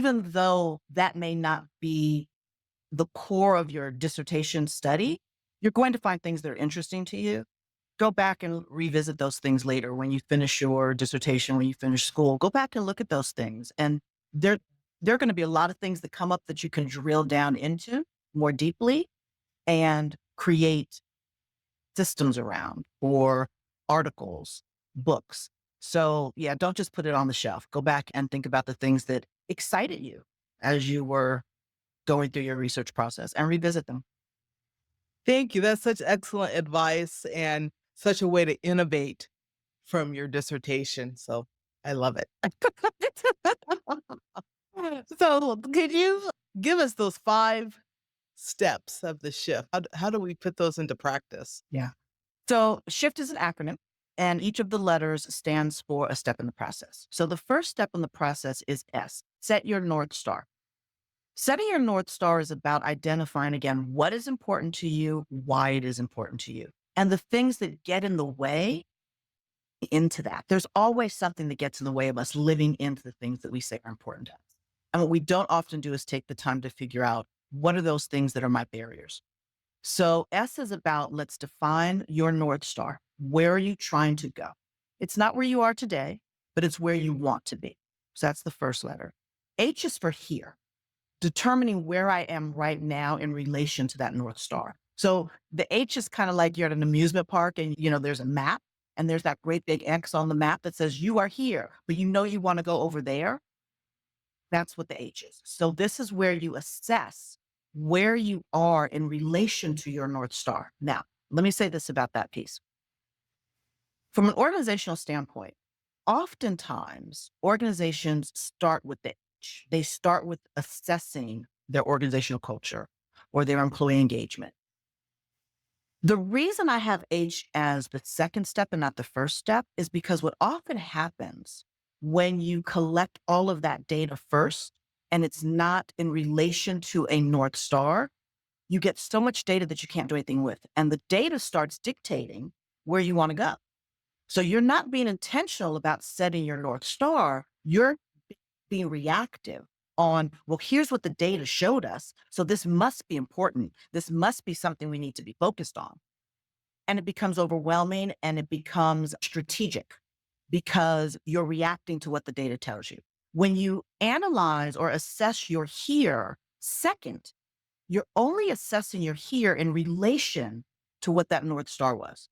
even though that may not be the core of your dissertation study, you're going to find things that are interesting to you. Go back and revisit those things later when you finish your dissertation, when you finish school. Go back and look at those things. And there, there are going to be a lot of things that come up that you can drill down into more deeply and create systems around or articles, books. So yeah, don't just put it on the shelf. Go back and think about the things that excited you as you were going through your research process and revisit them. Thank you. That's such excellent advice and such a way to innovate from your dissertation. So I love it. So could you give us those 5 steps of the shift? How do we put those into practice? Yeah. So SHIFT is an acronym and each of the letters stands for a step in the process. So the first step in the process is S, set your North Star. Setting your North Star is about identifying again what is important to you, why it is important to you, and the things that get in the way into that. There's always something that gets in the way of us living into the things that we say are important to us. And what we don't often do is take the time to figure out what are those things that are my barriers. So S is about let's define your North Star. Where are you trying to go? It's not where you are today, but it's where you want to be. So that's the first letter. H is for here, determining where I am right now in relation to that North Star. So the H is kind of like you're at an amusement park and there's a map and there's that great big X on the map that says you are here, but you want to go over there. That's what the H is. So this is where you assess where you are in relation to your North Star. Now, let me say this about that piece. From an organizational standpoint, oftentimes organizations start with the H. They start with assessing their organizational culture or their employee engagement. The reason I have H as the second step and not the first step is because what often happens when you collect all of that data first and it's not in relation to a North Star, you get so much data that you can't do anything with. And the data starts dictating where you want to go. So you're not being intentional about setting your North Star. You're being reactive on, well, here's what the data showed us. So this must be important. This must be something we need to be focused on. And it becomes overwhelming and it becomes strategic because you're reacting to what the data tells you. When you analyze or assess your here second, you're only assessing your here in relation to what that North Star was.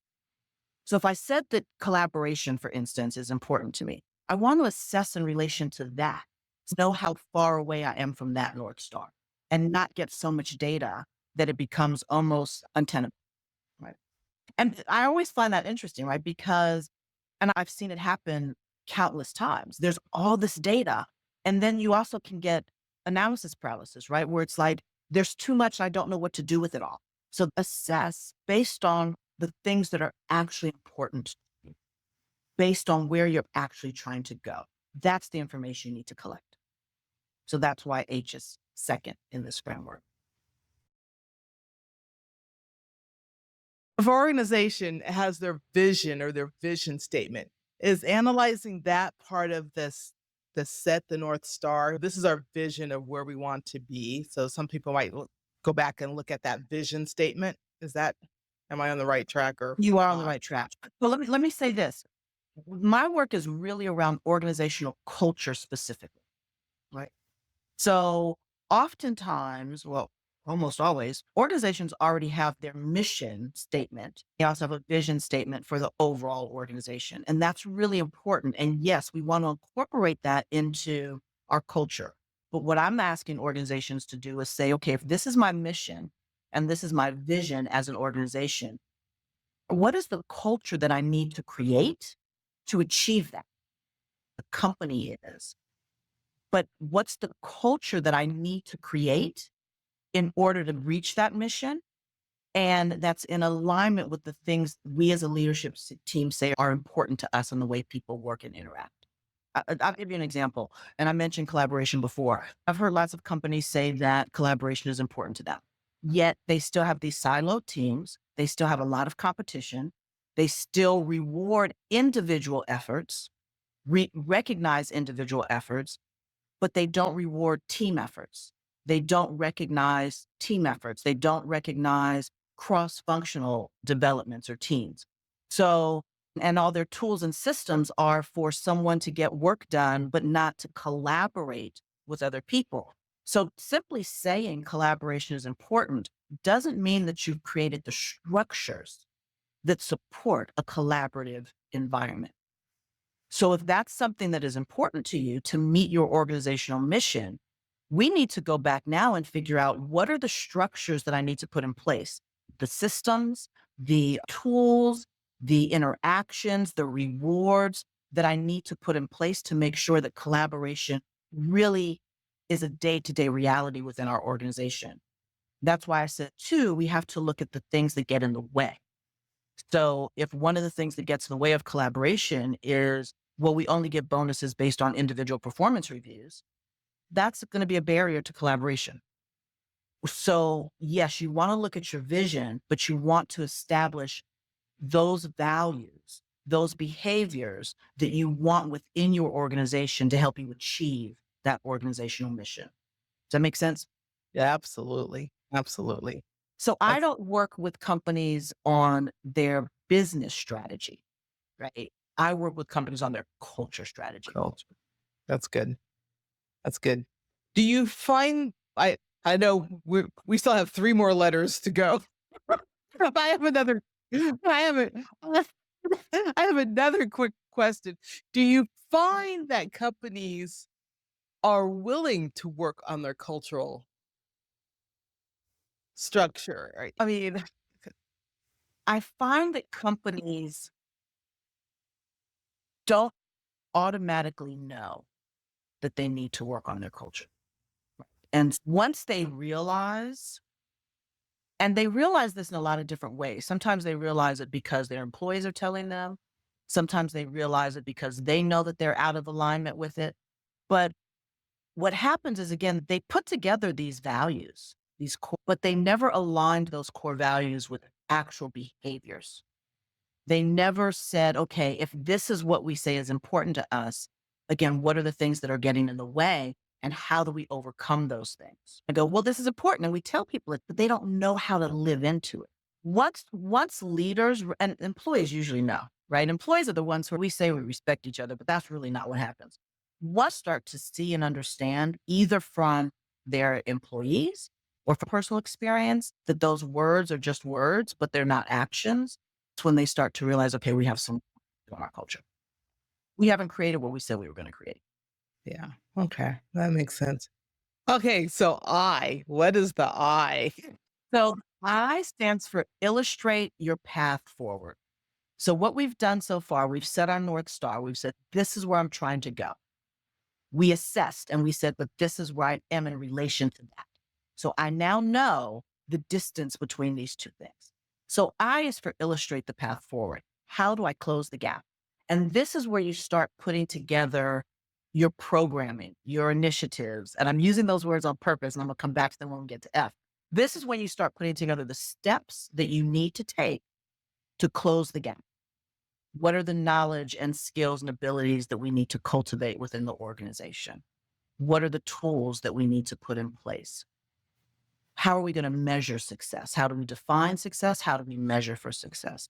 So if I said that collaboration, for instance, is important to me, I want to assess in relation to that, to know how far away I am from that North Star and not get so much data that it becomes almost untenable. Right. And I always find that interesting, right? Because, and I've seen it happen countless times. There's all this data. And then you also can get analysis paralysis, right? Where it's like, there's too much. I don't know what to do with it all. So assess based on the things that are actually important, to you, based on where you're actually trying to go. That's the information you need to collect. So that's why H is second in this framework. If an organization has their vision or their vision statement, is analyzing that part of this the set the North Star? This is our vision of where we want to be. So some people might go back and look at that vision statement. Is that am I on the right track or You are on the not? right track. Well, let me say this. My work is really around organizational culture specifically, right? So oftentimes, well, almost always, organizations already have their mission statement. They also have a vision statement for the overall organization. And that's really important. And yes, we want to incorporate that into our culture. But what I'm asking organizations to do is say, okay, if this is my mission and this is my vision as an organization, what is the culture that I need to create to achieve that? The company is. But what's the culture that I need to create in order to reach that mission? And that's in alignment with the things we as a leadership team say are important to us and the way people work and interact. I'll give you an example. And I mentioned collaboration before. I've heard lots of companies say that collaboration is important to them. Yet they still have these siloed teams. They still have a lot of competition. They still reward individual efforts, recognize individual efforts, but they don't reward team efforts. They don't recognize team efforts. They don't recognize cross functional developments or teams. So, and all their tools and systems are for someone to get work done, but not to collaborate with other people. So, simply saying collaboration is important doesn't mean that you've created the structures that support a collaborative environment. So if that's something that is important to you to meet your organizational mission, we need to go back now and figure out what are the structures that I need to put in place, the systems, the tools, the interactions, the rewards that I need to put in place to make sure that collaboration really is a day to day reality within our organization. That's why I said, too, we have to look at the things that get in the way. So if one of the things that gets in the way of collaboration is, well, we only get bonuses based on individual performance reviews, that's going to be a barrier to collaboration. So yes, you want to look at your vision, but you want to establish those values, those behaviors that you want within your organization to help you achieve that organizational mission. Does that make sense? Yeah, absolutely. Absolutely. So I That's don't work with companies on their business strategy. Right. I work with companies on their culture strategy. cool. That's good. That's good. Do you find I know we still have 3 more letters to go. But I have another I have a I have another quick question. Do you find that companies are willing to work on their cultural structure? Right? I mean, I find that companies don't automatically know that they need to work on their culture. And once they realize, and they realize this in a lot of different ways. Sometimes they realize it because their employees are telling them. Sometimes they realize it because they know that they're out of alignment with it. But what happens is, again, they put together these values, but they never aligned those core values with actual behaviors. They never said, okay, if this is what we say is important to us, again, what are the things that are getting in the way and how do we overcome those things? I go, well, this is important. And we tell people it, but they don't know how to live into it. Once leaders and employees usually know, right? Employees are the ones who we say we respect each other, but that's really not what happens. Once start to see and understand either from their employees or from personal experience that those words are just words, but they're not actions, it's when they start to realize, okay, we have some on our culture. We haven't created what we said we were going to create. yeah. Okay. That makes sense. Okay, so what is the I? So I stands for illustrate your path forward. So what we've done so far, we've set our North Star. We've said, this is where I'm trying to go. We assessed and we said, but this is where I am in relation to that. So I now know the distance between these two things. So I is for illustrate the path forward. How do I close the gap? And this is where you start putting together your programming, your initiatives. And I'm using those words on purpose, and I'm going to come back to them when we get to F. This is when you start putting together the steps that you need to take to close the gap. What are the knowledge and skills and abilities that we need to cultivate within the organization? What are the tools that we need to put in place? How are we going to measure success? How do we define success? How do we measure for success?